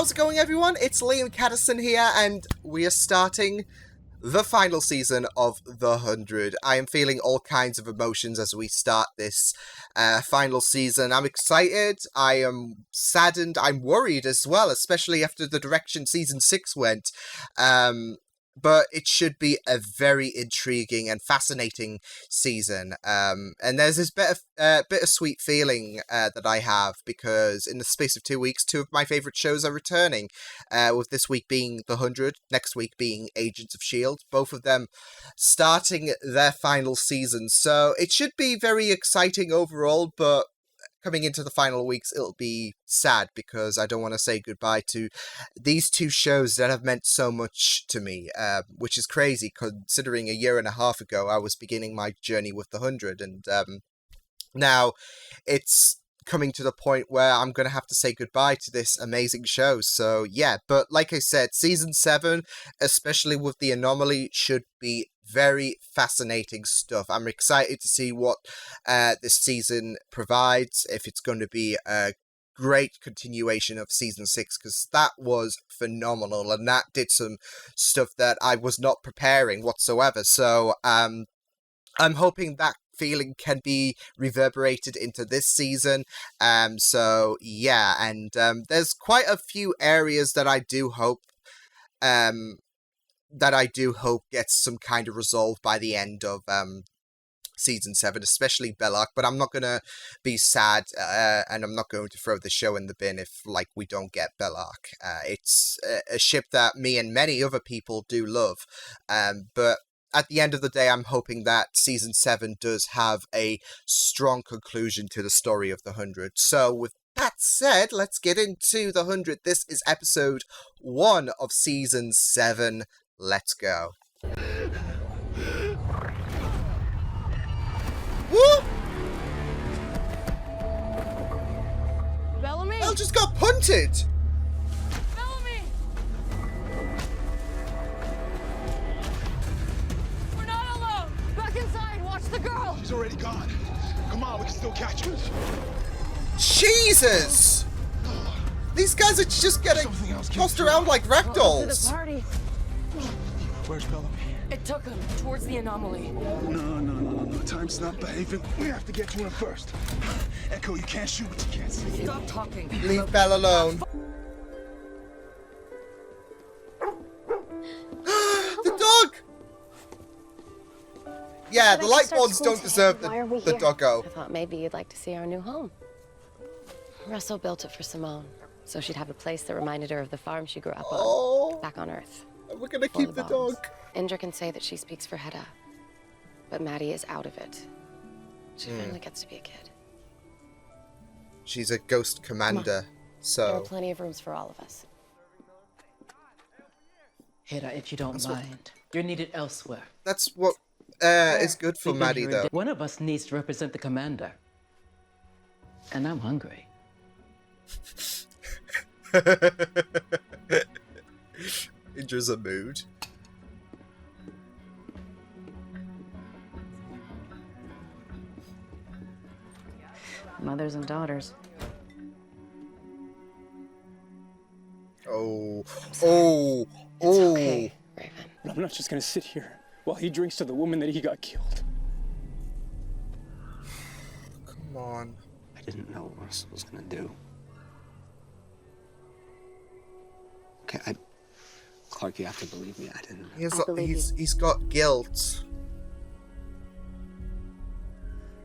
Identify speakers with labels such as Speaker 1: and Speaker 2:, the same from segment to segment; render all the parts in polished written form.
Speaker 1: how's it going, everyone? It's Liam Caddison here, and we are starting the final season of The 100. I am feeling all kinds of emotions as we start this final season. I'm excited, I am saddened, I'm worried as well, especially after the direction Season 6 went. But it should be a very intriguing and fascinating season. And there's this bittersweet feeling that I have, because in the space of 2 weeks, two of my favourite shows are returning. With this week being The 100, next week being Agents of S.H.I.E.L.D., both of them starting their final season. So it should be very exciting overall, but coming into the final weeks, it'll be sad because I don't want to say goodbye to these two shows that have meant so much to me, which is crazy considering a year and a half ago I was beginning my journey with The 100, and now it's coming to the point where I'm going to have to say goodbye to this amazing show. So yeah, but like I said, Season 7, especially with the anomaly, should be very fascinating stuff. I'm excited to see what this season provides, if it's going to be a great continuation of Season 6, because that was phenomenal, and that did some stuff that I was not preparing whatsoever. So I'm hoping that feeling can be reverberated into this season. So yeah, and there's quite a few areas that I do hope gets some kind of resolve by the end of Season 7, especially Belloc, but I'm not going to be sad, and I'm not going to throw the show in the bin if, like, we don't get Belloc. It's a ship that me and many other people do love, but at the end of the day, I'm hoping that Season 7 does have a strong conclusion to the story of The 100. So with that said, let's get into The 100. This is episode 1 of Season 7. Let's go. Woo!
Speaker 2: Bellamy!
Speaker 1: Belle just got punted!
Speaker 2: Bellamy! We're not alone! Back inside! Watch the girl!
Speaker 3: She's already gone. Come on, we can still catch her.
Speaker 1: Jesus! These guys are just getting tossed around like ragdolls.
Speaker 2: Party.
Speaker 3: Where's Bellamy?
Speaker 2: It took him towards the anomaly.
Speaker 3: No. Time's not behaving. We have to get to him first. Echo, you can't shoot what you can't see.
Speaker 2: Stop talking.
Speaker 1: Leave Belle alone. The dog! Yeah, the light ones don't deserve the doggo.
Speaker 4: I thought maybe you'd like to see our new home. Russell built it for Simone, so she'd have a place that reminded her of the farm she grew up on, back on Earth.
Speaker 1: We're gonna
Speaker 4: Full
Speaker 1: keep
Speaker 4: of
Speaker 1: the
Speaker 4: bombs.
Speaker 1: dog.
Speaker 4: Indra can say that she speaks for Hedda, but Maddie is out of it. She finally gets to be a kid.
Speaker 1: She's a ghost commander,
Speaker 4: There are
Speaker 1: so...
Speaker 4: plenty of rooms for all of us.
Speaker 5: Hedda, if you don't mind, you're needed elsewhere.
Speaker 1: That's what is good for
Speaker 5: We've been
Speaker 1: Maddie,
Speaker 5: here a
Speaker 1: though.
Speaker 5: day. One of us needs to represent the commander. And I'm hungry.
Speaker 1: Indra's a mood.
Speaker 4: Mothers and daughters. It's okay, Raven.
Speaker 6: But I'm not just gonna sit here while he drinks to the woman that he got killed.
Speaker 1: Come on.
Speaker 7: I didn't know what Russell was gonna do. Okay, Clark, you have to believe me. I didn't.
Speaker 1: He's got guilt.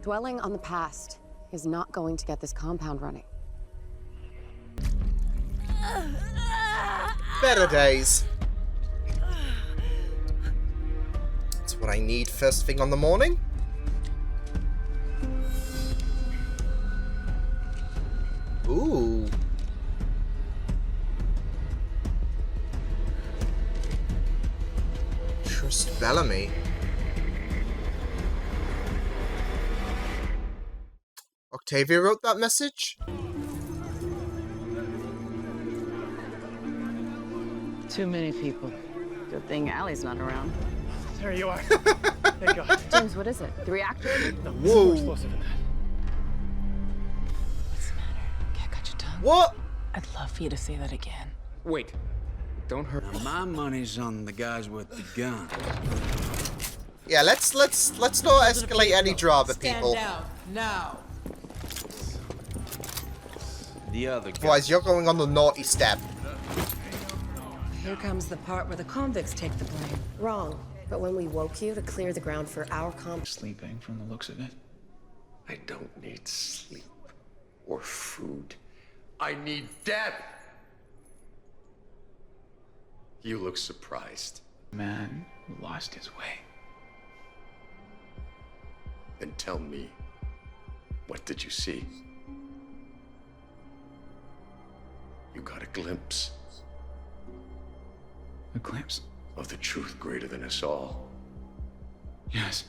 Speaker 4: Dwelling on the past is not going to get this compound running.
Speaker 1: Better days. That's what I need first thing on the morning. Ooh. Trust Bellamy. Octavia wrote that message?
Speaker 5: Too many people.
Speaker 8: Good thing Allie's not around.
Speaker 6: There you are. Thank God.
Speaker 4: James, what is it? The reactor?
Speaker 6: No, it's
Speaker 1: Whoa.
Speaker 6: more explosive than that.
Speaker 8: What's the matter? Cat got your tongue?
Speaker 1: What?
Speaker 8: I'd love for you to say that again.
Speaker 9: Wait. Don't hurt.
Speaker 10: Now, my money's on the guys with the gun.
Speaker 1: Yeah, let's not escalate any drama, people.
Speaker 2: Stand down, now.
Speaker 10: The other guy.
Speaker 1: Otherwise, you're going on the naughty step.
Speaker 11: Here comes the part where the convicts take the blame.
Speaker 4: Wrong. But when we woke you to clear the ground for our
Speaker 12: Sleeping from the looks of it.
Speaker 9: I don't need sleep or food. I need death. You look surprised.
Speaker 12: Man who lost his way.
Speaker 9: Then tell me, what did you see? You got a glimpse
Speaker 12: A glimpse?
Speaker 9: of the truth greater than us all.
Speaker 12: Yes.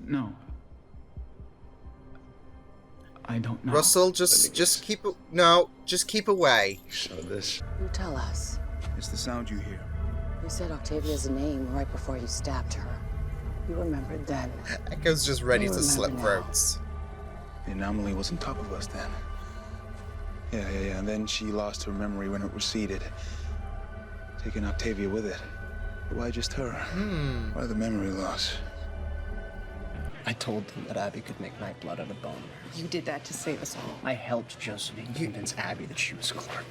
Speaker 12: No. I don't know.
Speaker 1: Russell, just keep away.
Speaker 9: You saw this?
Speaker 11: You tell us.
Speaker 3: It's the sound you hear.
Speaker 11: You said Octavia's name right before you stabbed her. You remembered then.
Speaker 1: Echo's just ready
Speaker 11: You
Speaker 1: to
Speaker 11: remember
Speaker 1: slit
Speaker 11: now.
Speaker 1: throats.
Speaker 3: The anomaly was on top of us then. Yeah. And then she lost her memory when it receded, taking Octavia with it. But why just her? Why the memory loss?
Speaker 7: I told them that Abby could make Nightblood out of bone.
Speaker 11: You did that to save us all.
Speaker 7: I helped Josephine convince Abby that she was Clark.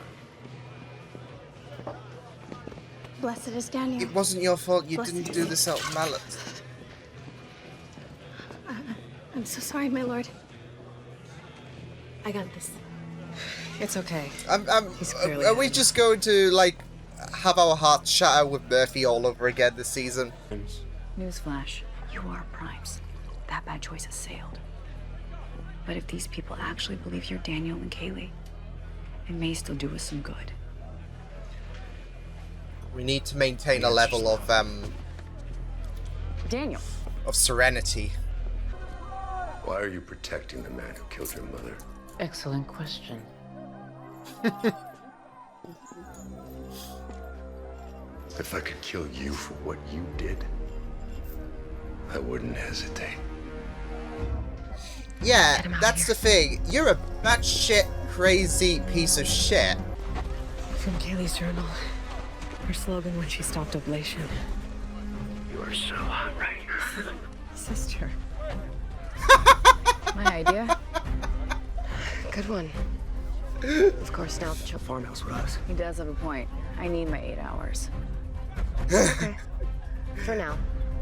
Speaker 13: Blessed is Daniel.
Speaker 1: It wasn't your fault. You
Speaker 13: Blessed
Speaker 1: didn't
Speaker 13: is
Speaker 1: do
Speaker 13: he.
Speaker 1: this out of malice.
Speaker 13: I'm so sorry, my lord. I got this.
Speaker 11: It's okay. He's clearly
Speaker 1: Are we just going to, like, have our hearts shatter with Murphy all over again this season?
Speaker 14: Newsflash, you are Primes. That bad choice has sailed. But if these people actually believe you're Daniel and Kaylee, it may still do us some good.
Speaker 1: We need to maintain a level of
Speaker 14: Daniel.
Speaker 1: of serenity.
Speaker 9: Why are you protecting the man who killed your mother?
Speaker 5: Excellent question.
Speaker 9: If I could kill you for what you did, I wouldn't hesitate.
Speaker 1: Yeah, that's the thing. You're a batshit crazy piece of shit.
Speaker 11: From Kaylee's journal. Her slogan when she stopped oblation.
Speaker 9: You are so hot right now.
Speaker 11: Sister.
Speaker 4: My idea. Good one. Of course, now the
Speaker 7: Farmhouse with us.
Speaker 14: He does have a point. I need my 8 hours.
Speaker 4: Okay. For now.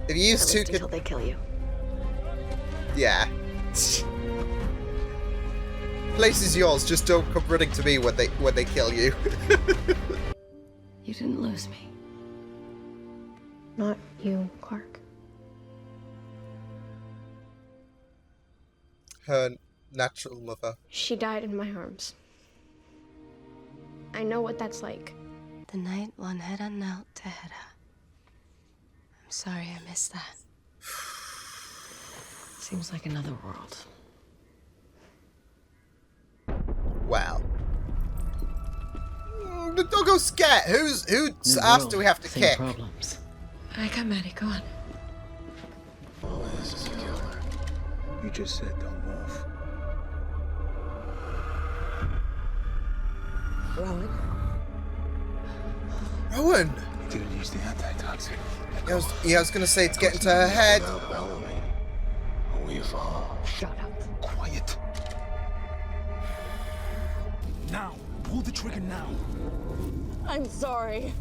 Speaker 1: If you
Speaker 4: At
Speaker 1: two
Speaker 4: least
Speaker 1: could,
Speaker 4: until they kill you.
Speaker 1: yeah. Place is yours. Just don't come running to me when they kill you.
Speaker 14: You didn't lose me.
Speaker 13: Not you, Clark.
Speaker 1: Her natural mother.
Speaker 13: She died in my arms. I know what that's like.
Speaker 4: The night one Hera knelt to Hera. I'm sorry I missed that.
Speaker 11: Seems like another world.
Speaker 1: Well. The doggo scat. Whose ass do we have to
Speaker 5: Same
Speaker 1: kick?
Speaker 5: problems.
Speaker 11: I got Maddie gone.
Speaker 3: Oh, this is a killer. You just said don't move.
Speaker 11: Rowan?
Speaker 1: Rowan!
Speaker 3: You didn't use the antitoxin.
Speaker 1: I was gonna say it's getting to her head.
Speaker 9: We've all.
Speaker 11: Shut up.
Speaker 3: Quiet. Now. Pull the trigger now.
Speaker 2: I'm sorry.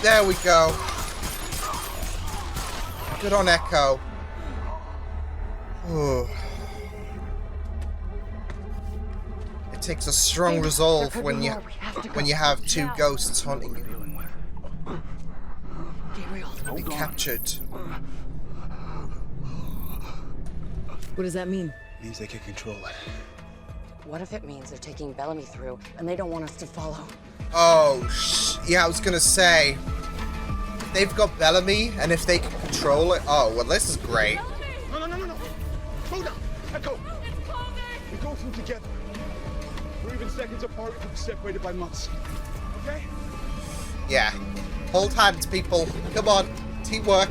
Speaker 1: There we go. Good on Echo. Ooh. It takes a strong resolve when you have two ghosts haunting you.
Speaker 11: Gabriel.
Speaker 1: Be captured.
Speaker 11: What does that mean?
Speaker 3: Means they can control it.
Speaker 11: What if it means they're taking Bellamy through and they don't want us to follow?
Speaker 1: Oh, yeah, I was gonna say. If they've got Bellamy, and if they can control it. Oh, well, this is great.
Speaker 3: No. Slow down. Echo. We go through together. We're even seconds apart, we could be separated by months. Okay?
Speaker 1: Yeah. Hold hands, people. Come on. Teamwork.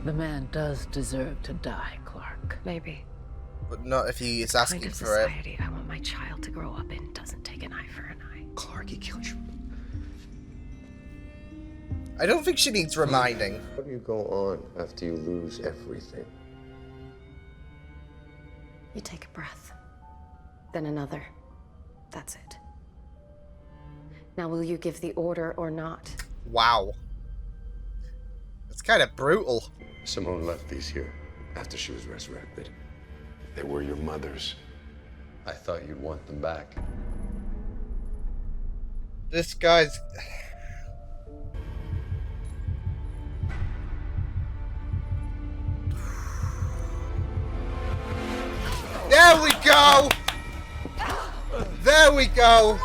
Speaker 5: The man does deserve to die, Clark.
Speaker 4: Maybe.
Speaker 1: But not if he is
Speaker 4: The
Speaker 1: asking
Speaker 4: kind of
Speaker 1: for it.
Speaker 4: society I want my child to grow up in doesn't take an eye for an eye.
Speaker 7: Clark, he killed you.
Speaker 1: I don't think she needs reminding.
Speaker 9: How do you go on after you lose everything?
Speaker 4: You take a breath, then another. That's it. Now, will you give the order or not?
Speaker 1: Wow. It's kind of brutal.
Speaker 9: Simone left these here after she was resurrected. They were your mother's. I thought you'd want them back.
Speaker 1: This guy's... There we go! There we go!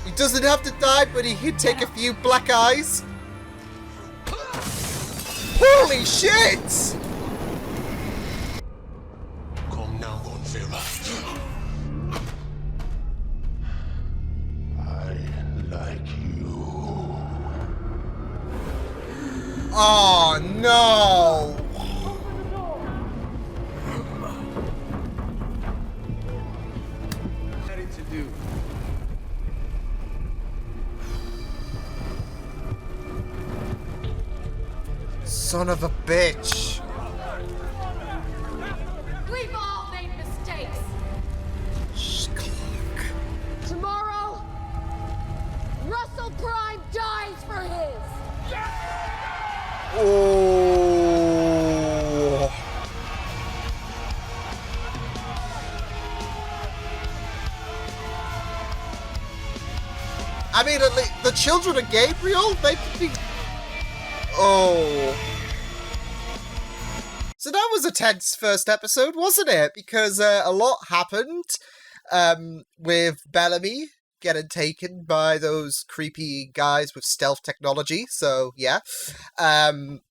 Speaker 1: He doesn't have to die, but he could take a few black eyes. Holy shit!
Speaker 9: Come now, Gonfela. I like you.
Speaker 1: Oh no!
Speaker 10: Ready to do.
Speaker 1: Son of a bitch.
Speaker 2: We've all made mistakes.
Speaker 1: Shh, Clark.
Speaker 2: Tomorrow, Russell Prime dies for his.
Speaker 1: Oh. I mean, at least the children of Gabriel, they could be... Oh. So that was a tense first episode, wasn't it? Because a lot happened with Bellamy getting taken by those creepy guys with stealth technology. So, yeah. And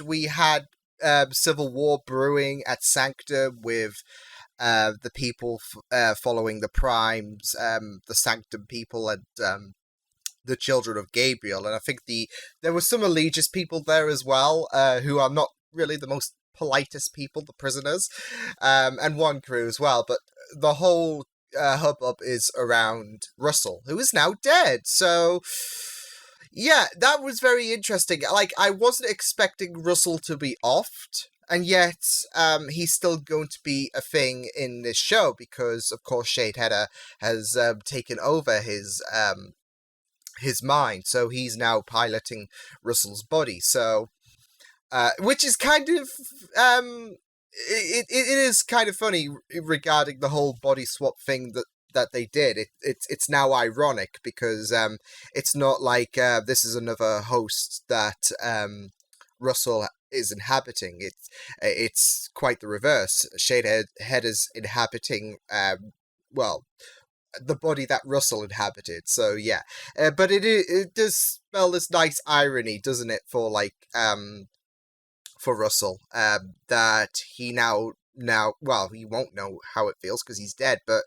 Speaker 1: we had civil war brewing at Sanctum with the people following the Primes, the Sanctum people, and the Children of Gabriel. And I think there were some Allegius people there as well, who are not really the most politest people, the prisoners, and one crew as well. But the whole hubbub is around Russell, who is now dead. So, yeah, that was very interesting. Like, I wasn't expecting Russell to be offed, and yet he's still going to be a thing in this show because, of course, Shadeheader has taken over his mind, so he's now piloting Russell's body. So, which is kind of it is kind of funny regarding the whole body swap thing that they did. It's now ironic because it's not like this is another host that Russell is inhabiting. It's quite the reverse. Shadehead is inhabiting well, the body that Russell inhabited. So yeah, but it does spell this nice irony, doesn't it, for like for Russell, that he now well, he won't know how it feels because he's dead, but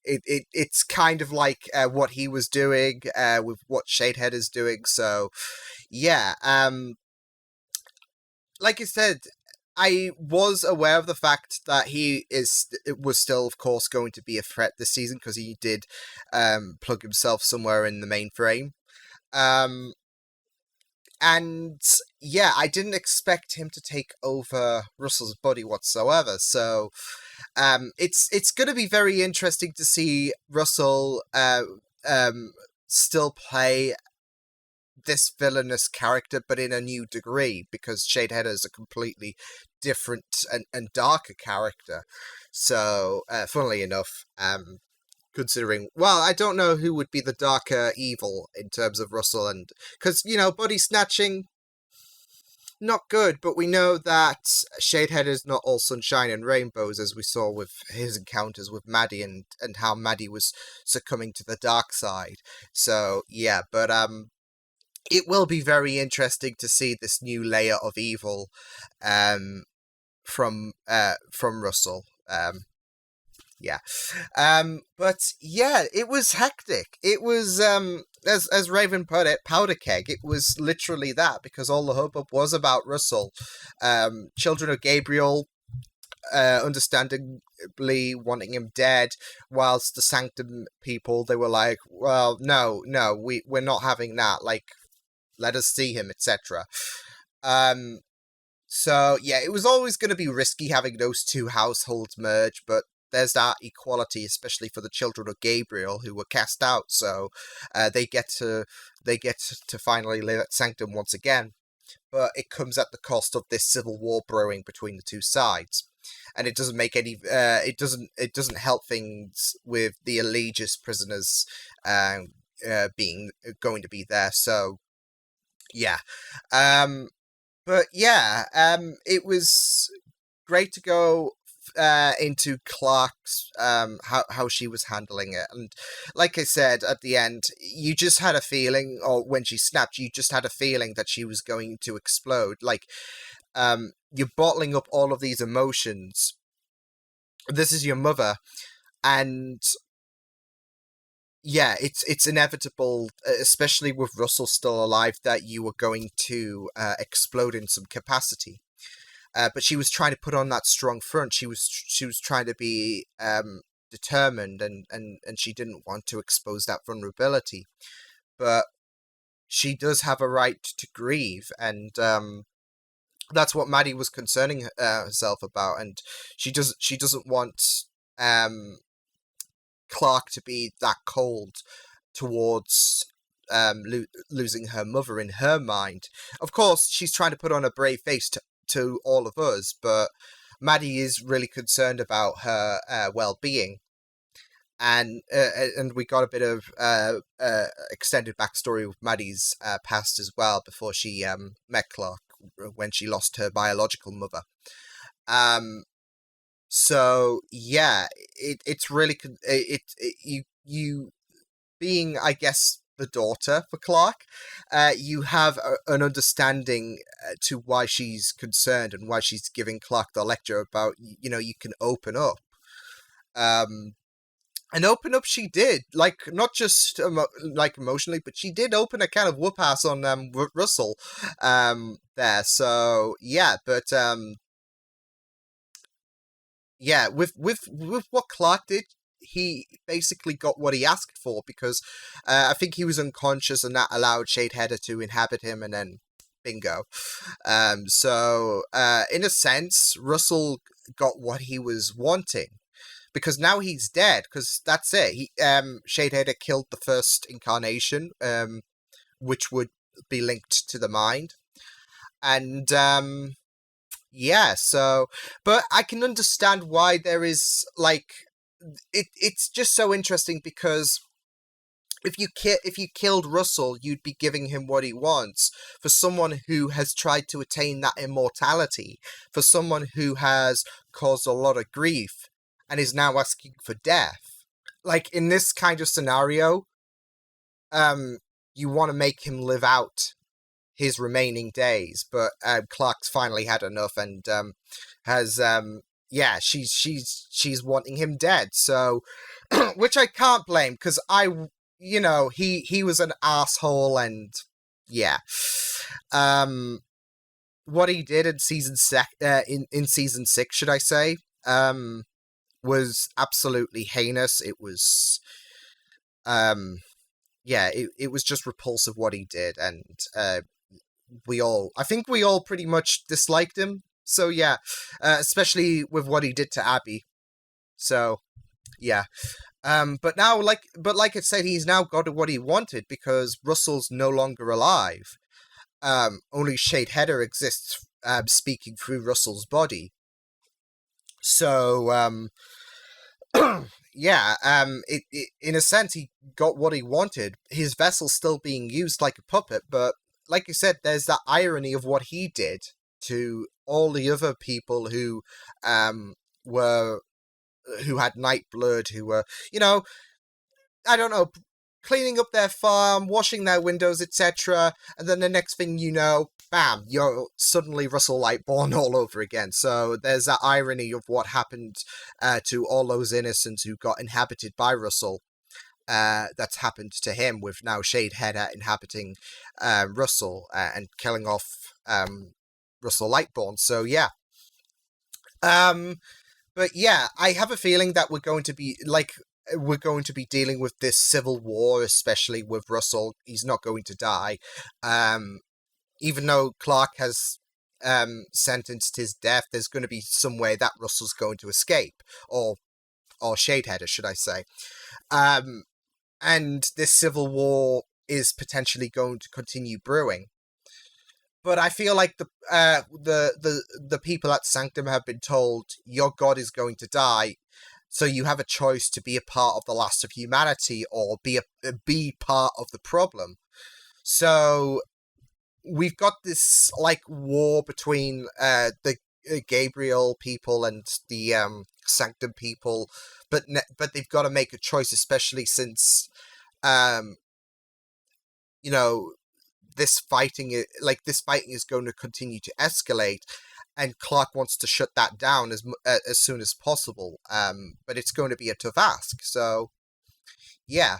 Speaker 1: it's kind of like what he was doing with what Shadehead is doing. So yeah, like I said, I was aware of the fact that it was still, of course, going to be a threat this season because he did plug himself somewhere in the mainframe. And yeah, I didn't expect him to take over Russell's body whatsoever. So it's going to be very interesting to see Russell still play this villainous character, but in a new degree, because Shadeheader is a completely different and darker character. So, funnily enough, considering, well, I don't know who would be the darker evil in terms of Russell, and because, you know, body snatching, not good, but we know that Shadeheader is not all sunshine and rainbows, as we saw with his encounters with Maddie and how Maddie was succumbing to the dark side. So, yeah, but it will be very interesting to see this new layer of evil from Russell. Yeah. But yeah, it was hectic. It was as Raven put it, powder keg. It was literally that, because all the hubbub was about Russell. Children of Gabriel, understandably wanting him dead, whilst the Sanctum people, they were like, well, no, we're not having that. Like, let us see him, etc. So yeah, it was always going to be risky having those two households merge, but there's that equality, especially for the children of Gabriel who were cast out. So they get to finally live at Sanctum once again, but it comes at the cost of this civil war brewing between the two sides, and it doesn't make any. It doesn't help things with the Allegius prisoners going to be there. So yeah. But yeah, it was great to go into Clark's how she was handling it, and like I said at the end, you just had a feeling, or when she snapped, you just had a feeling that she was going to explode. Like, you're bottling up all of these emotions. This is your mother, and yeah, it's inevitable, especially with Russell still alive, that you were going to explode in some capacity. But she was trying to put on that strong front. She was trying to be determined, and she didn't want to expose that vulnerability. But she does have a right to grieve, and that's what Maddie was concerning herself about. And she doesn't want Clark to be that cold towards losing her mother in her mind. Of course, she's trying to put on a brave face to all of us, but Maddie is really concerned about her well-being. And we got a bit of extended backstory with Maddie's past as well, before she met Clark, when she lost her biological mother. So yeah, it's really you being, I guess, the daughter for Clark, you have an understanding to why she's concerned and why she's giving Clark the lecture about, you can open up. And open up she did, like, not just emotionally, but she did open a can of whoop ass on Russell there. So yeah, but yeah, with what Clark did, he basically got what he asked for, because I think he was unconscious, and that allowed Shadeheader to inhabit him, and then bingo. So in a sense, Russell got what he was wanting, because now he's dead, because that's it. Shadeheader killed the first incarnation, which would be linked to the mind. And yeah, so, but I can understand why there is, like, it's just so interesting, because if you killed Russell, you'd be giving him what he wants. For someone who has tried to attain that immortality, for someone who has caused a lot of grief and is now asking for death, like, in this kind of scenario, you want to make him live out his remaining days, but Clark's finally had enough, and has she's wanting him dead. So, which I can't blame, because he was an asshole, and yeah, what he did in season season 6, should I say, was absolutely heinous. It was it was just repulsive what he did, and I think we all pretty much disliked him. So yeah, especially with what he did to Abby. So yeah, but like I said, he's now got what he wanted, because Russell's no longer alive. Only Shadeheader exists, speaking through Russell's body. So yeah, in a sense, he got what he wanted. His vessel's still being used like a puppet, but like you said, there's that irony of what he did to all the other people who had Nightblood, who were, I don't know, cleaning up their farm, washing their windows, etc. And then the next thing you know, bam, you're suddenly Russell Lightborn all over again. So there's that irony of what happened to all those innocents who got inhabited by Russell. that's happened to him, with now Shadehead inhabiting Russell and killing off Russell Lightbourne. So yeah. But yeah, I have a feeling that we're going to be dealing with this civil war, especially with Russell. He's not going to die. Even though Clark has sentenced his death, there's going to be some way that Russell's going to escape, or Shadehead, should I say. And this civil war is potentially going to continue brewing. But I feel like the people at Sanctum have been told, your god is going to die, so you have a choice to be a part of the last of humanity or be part of the problem. So we've got this like war between the Gabriel people and the Sanctum people, but they've got to make a choice, especially since this fighting is going to continue to escalate, and Clark wants to shut that down as soon as possible. But it's going to be a tough ask. So, yeah.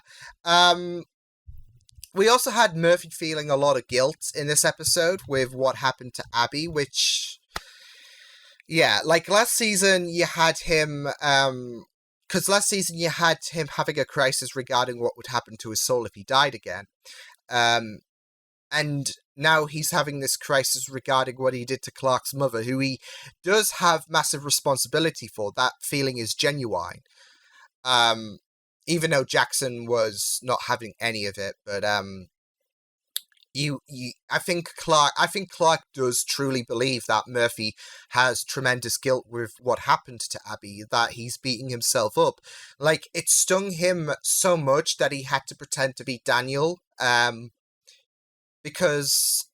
Speaker 1: We also had Murphy feeling a lot of guilt in this episode with what happened to Abby, which, yeah, like last season you had him, because last season you had him having a crisis regarding what would happen to his soul if he died again. And now he's having this crisis regarding what he did to Clark's mother, who he does have massive responsibility for. That feeling is genuine. Even though Jackson was not having any of it, but I think Clark does truly believe that Murphy has tremendous guilt with what happened to Abby, that he's beating himself up. Like, it stung him so much that he had to pretend to be Daniel, because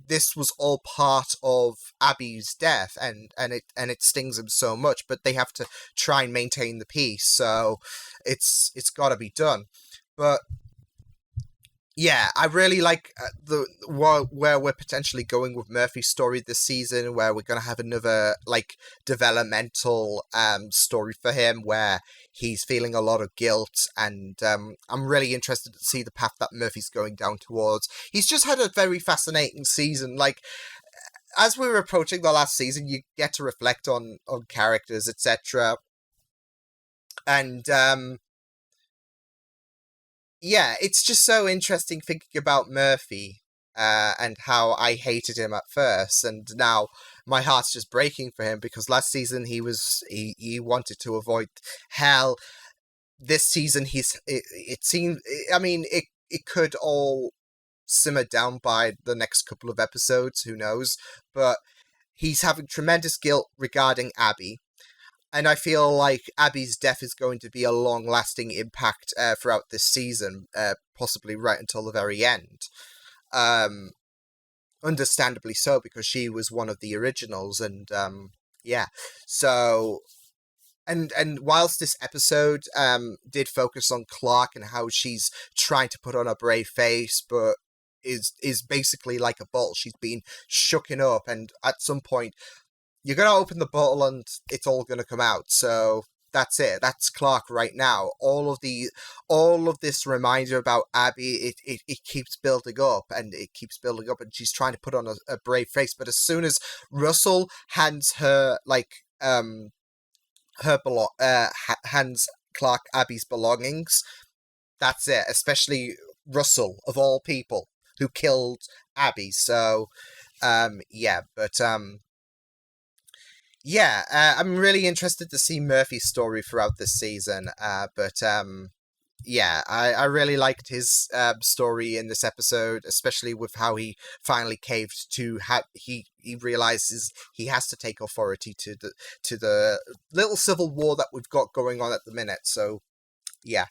Speaker 1: this was all part of Abby's death, and it stings him so much, but they have to try and maintain the peace, so it's got to be done. But yeah, I really like where we're potentially going with Murphy's story this season, where we're going to have another like developmental story for him where he's feeling a lot of guilt, and I'm really interested to see the path that Murphy's going down towards. He's just had a very fascinating season. Like, as we're approaching the last season, you get to reflect on characters, etc. And yeah, it's just so interesting thinking about Murphy and how I hated him at first, and now my heart's just breaking for him, because last season he wanted to avoid hell. This season it seemed, I mean, it could all simmer down by the next couple of episodes, who knows, but he's having tremendous guilt regarding Abby. And I feel like Abby's death is going to be a long-lasting impact throughout this season, possibly right until the very end. Understandably so, because she was one of the originals, and yeah. So, and whilst this episode did focus on Clark and how she's trying to put on a brave face, but is basically like a bottle. She's been shooken up, and at some point you're going to open the bottle and it's all going to come out. So that's it. That's Clark right now. All of this reminder about Abby, it keeps building up, and it keeps building up, and she's trying to put on a brave face. But as soon as Russell hands her, like, hands Clark Abby's belongings, that's it. Especially Russell, of all people, who killed Abby. So, yeah, but, yeah, I'm really interested to see Murphy's story throughout this season, but yeah, I really liked his story in this episode, especially with how he finally caved to he realizes he has to take authority to the little civil war that we've got going on at the minute. So yeah,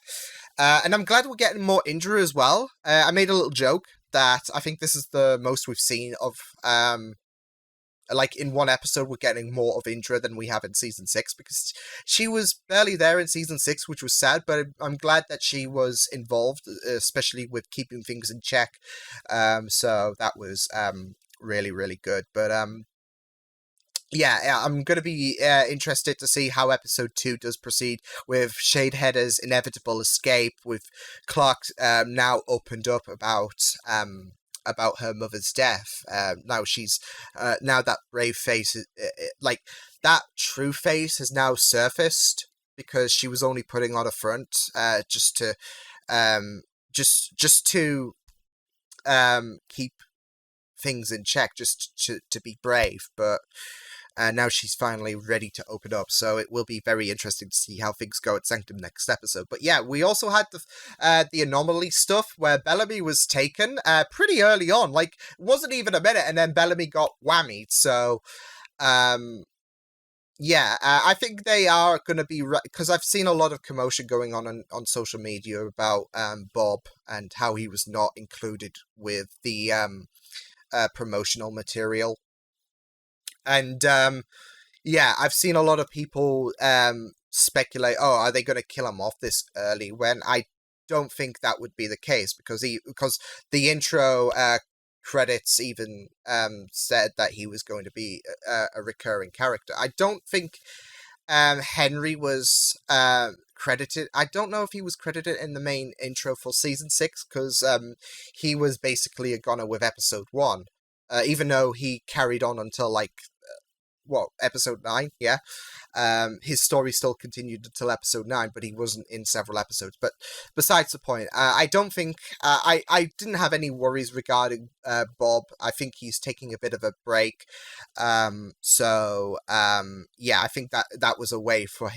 Speaker 1: and I'm glad we're getting more Indra as well. I made a little joke that I think this is the most we've seen of like, in one episode, we're getting more of Indra than we have in Season 6, because she was barely there in Season 6, which was sad, but I'm glad that she was involved, especially with keeping things in check. So that was really, really good. But yeah, I'm going to be interested to see how episode 2 does proceed with Shadeheader's inevitable escape, with Clark now opened up about her mother's death. Now she's now that brave face, like that true face, has now surfaced because she was only putting on a front, just to keep things in check, just to be brave, but now she's finally ready to open up, so it will be very interesting to see how things go at Sanctum next episode. But yeah, we also had the anomaly stuff where Bellamy was taken pretty early on, like it wasn't even a minute, and then Bellamy got whammied. So yeah, I think they are going to be, because I've seen a lot of commotion going on social media about Bob and how he was not included with the promotional material. And yeah, I've seen a lot of people speculate, oh, are they going to kill him off this early? When I don't think that would be the case, because the intro credits even said that he was going to be a recurring character. I don't think Henry was credited. I don't know if he was credited in the main intro for season 6, because he was basically a goner with episode 1. Even though he carried on until episode 9, yeah. His story still continued until episode 9, but he wasn't in several episodes. But besides the point, I don't think I didn't have any worries regarding Bob. I think he's taking a bit of a break. So yeah, I think that was a way for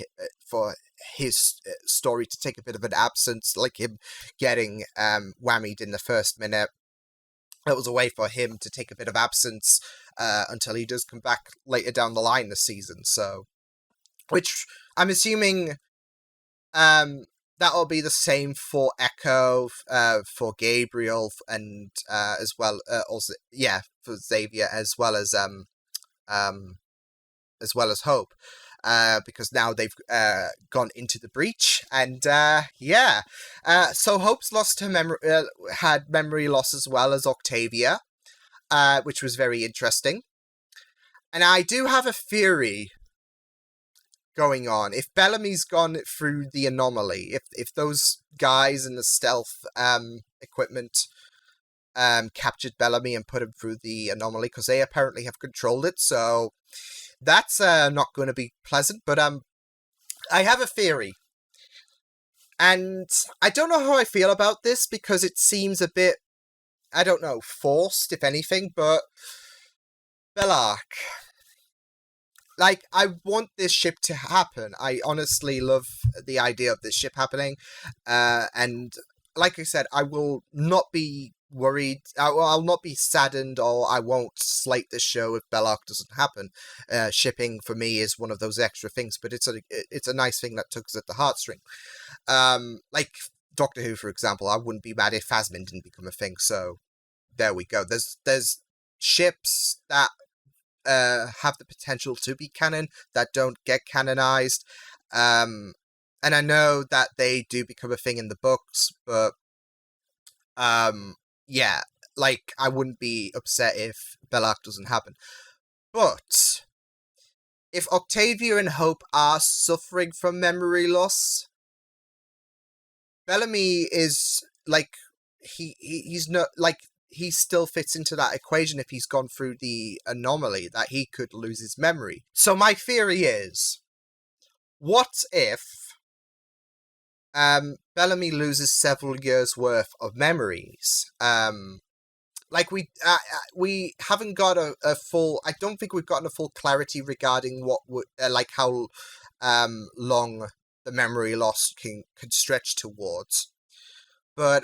Speaker 1: his story to take a bit of an absence, like him getting whammied in the first minute. It was a way for him to take a bit of absence until he does come back later down the line this season. So, which I'm assuming that'll be the same for Echo, for Gabriel, and as well also for Xavier, as well as Hope. Because now they've gone into the breach, and yeah. So Hope's lost her had memory loss as well as Octavia, which was very interesting. And I do have a theory going on. If Bellamy's gone through the anomaly, if those guys in the stealth equipment captured Bellamy and put him through the anomaly, because they apparently have controlled it, so that's not going to be pleasant. But I have a theory, and I don't know how I feel about this, because it seems a bit, I don't know, forced, if anything. But Bellark, like, I want this ship to happen. I honestly love the idea of this ship happening, and like I said, I will not be worried. I'll not be saddened, or I won't slate this show if Bellark doesn't happen. Shipping for me is one of those extra things, but it's a nice thing that tugs at the heartstring. Like Doctor Who, for example, I wouldn't be mad if Phasmin didn't become a thing. So there we go. There's ships that have the potential to be canon that don't get canonized. And I know that they do become a thing in the books, but yeah, like, I wouldn't be upset if Bellark doesn't happen. But if Octavia and Hope are suffering from memory loss, Bellamy is, like, he's not, like, he still fits into that equation if he's gone through the anomaly, that he could lose his memory. So my theory is, what if Bellamy loses several years worth of memories? Like, we haven't got a full, I don't think we've gotten a full clarity regarding what would, like, how long the memory loss can stretch towards. But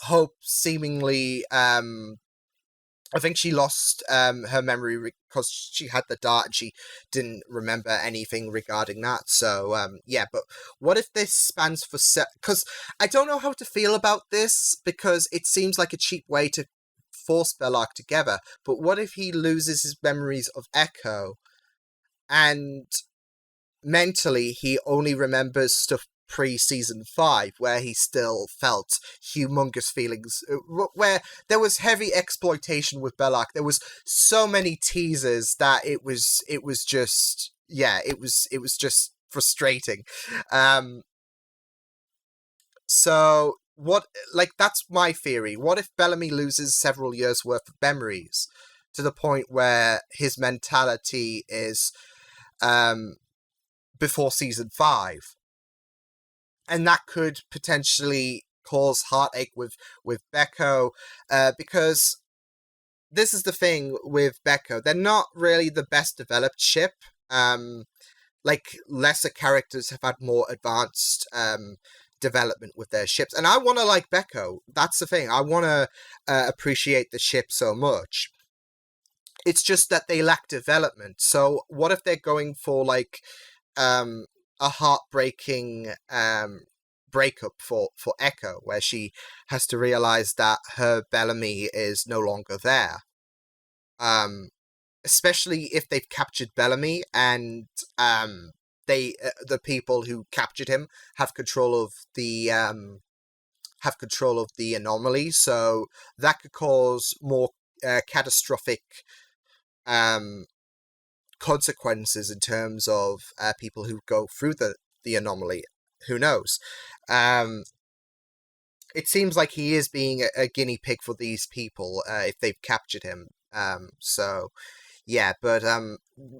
Speaker 1: Hope seemingly, I think she lost her memory because she had the dart and she didn't remember anything regarding that. So, yeah, but what if this spans for... Because I don't know how to feel about this, because it seems like a cheap way to force Bellark together. But what if he loses his memories of Echo, and mentally he only remembers stuff pre-season 5, where he still felt humongous feelings, where there was heavy exploitation with Belloc. There was so many teasers that it was just, it was just frustrating. So what, like, that's my theory. What if Bellamy loses several years worth of memories to the point where his mentality is before season 5? And that could potentially cause heartache with Becco, because this is the thing with Becco. They're not really the best developed ship. Like, lesser characters have had more advanced development with their ships. And I want to like Becco. That's the thing. I want to appreciate the ship so much. It's just that they lack development. So what if they're going for, like, a heartbreaking breakup for Echo, where she has to realize that her Bellamy is no longer there? Especially if they've captured Bellamy and the people who captured him have control of the anomaly, so that could cause more catastrophic consequences in terms of people who go through the anomaly. Who knows? It seems like he is being a guinea pig for these people if they've captured him. So yeah, but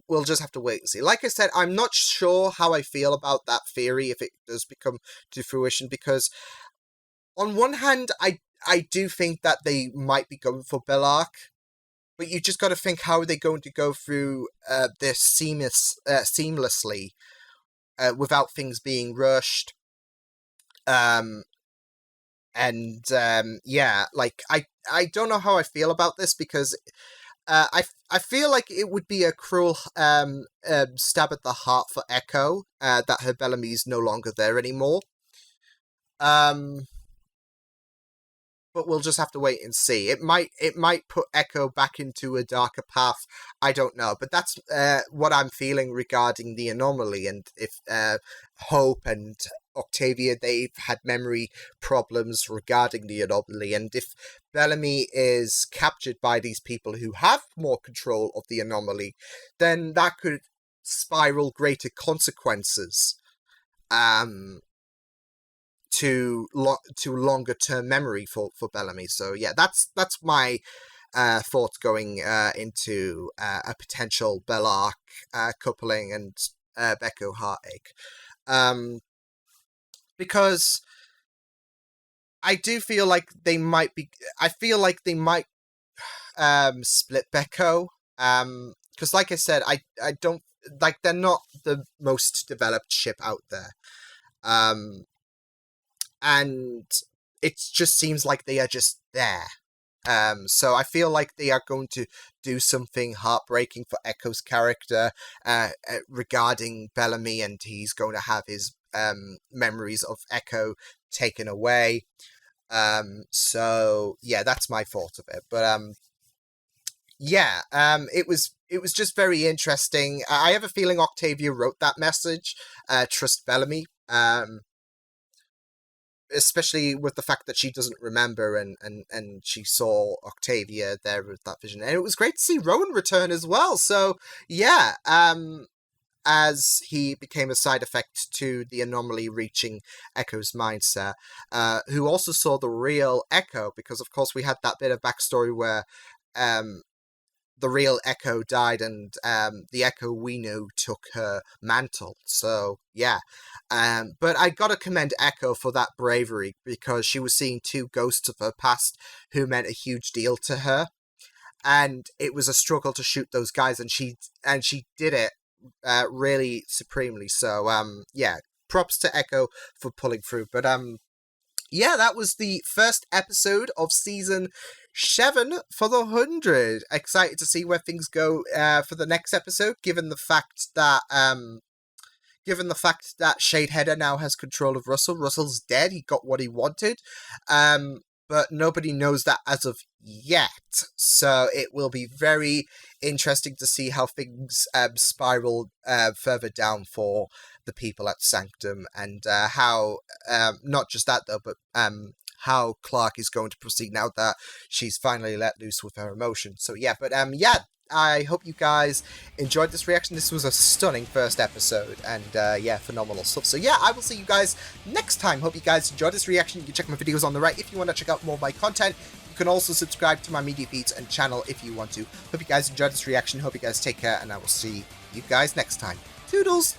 Speaker 1: we'll just have to wait and see. Like I said, I'm not sure how I feel about that theory if it does become to fruition, because on one hand, I do think that they might be going for Belloc, but you just got to think, how are they going to go through this seamlessly without things being rushed? Yeah, like, I don't know how I feel about this, because I feel like it would be a cruel stab at the heart for Echo that her Bellamy's no longer there anymore. But we'll just have to wait and see. It might put Echo back into a darker path. I don't know, but that's what I'm feeling regarding the anomaly. And if Hope and Octavia, they've had memory problems regarding the anomaly, and if Bellamy is captured by these people who have more control of the anomaly, then that could spiral greater consequences to longer term memory for Bellamy. So yeah, that's my thoughts going into a potential Belloc coupling and Becco heartache. Because I do feel like they might be... I feel like they might split Becco. Because like I said, I don't... Like, they're not the most developed ship out there. And it just seems like they are just there. So I feel like they are going to do something heartbreaking for Echo's character regarding Bellamy, and he's going to have his memories of Echo taken away. So yeah, that's my thought of it. But yeah, it was just very interesting. I have a feeling Octavia wrote that message, trust Bellamy, especially with the fact that she doesn't remember, and she saw Octavia there with that vision. And it was great to see Rowan return as well. So yeah, as he became a side effect to the anomaly reaching Echo's mindset, who also saw the real Echo, because of course we had that bit of backstory where the real Echo died, and the Echo we knew took her mantle. So yeah, but I gotta commend Echo for that bravery, because she was seeing two ghosts of her past who meant a huge deal to her, and it was a struggle to shoot those guys, and she did it really supremely. So yeah, props to Echo for pulling through. But yeah, that was the first episode of season 7 for the 100. Excited to see where things go for the next episode, given the fact that Shadeheader now has control of Russell. Russell's dead. He got what he wanted. but nobody knows that as of yet. So it will be very interesting to see how things spiral further down for the people at Sanctum, and how, not just that though, but how Clark is going to proceed now that she's finally let loose with her emotions. So yeah, but yeah, I hope you guys enjoyed this reaction. This was a stunning first episode, and yeah, phenomenal stuff. So yeah, I will see you guys next time. Hope you guys enjoyed this reaction. You can check my videos on the right if you want to check out more of my content. You can also subscribe to my media feeds and channel if you want to. Hope you guys enjoyed this reaction. Hope you guys take care, and I will see you guys next time. Toodles!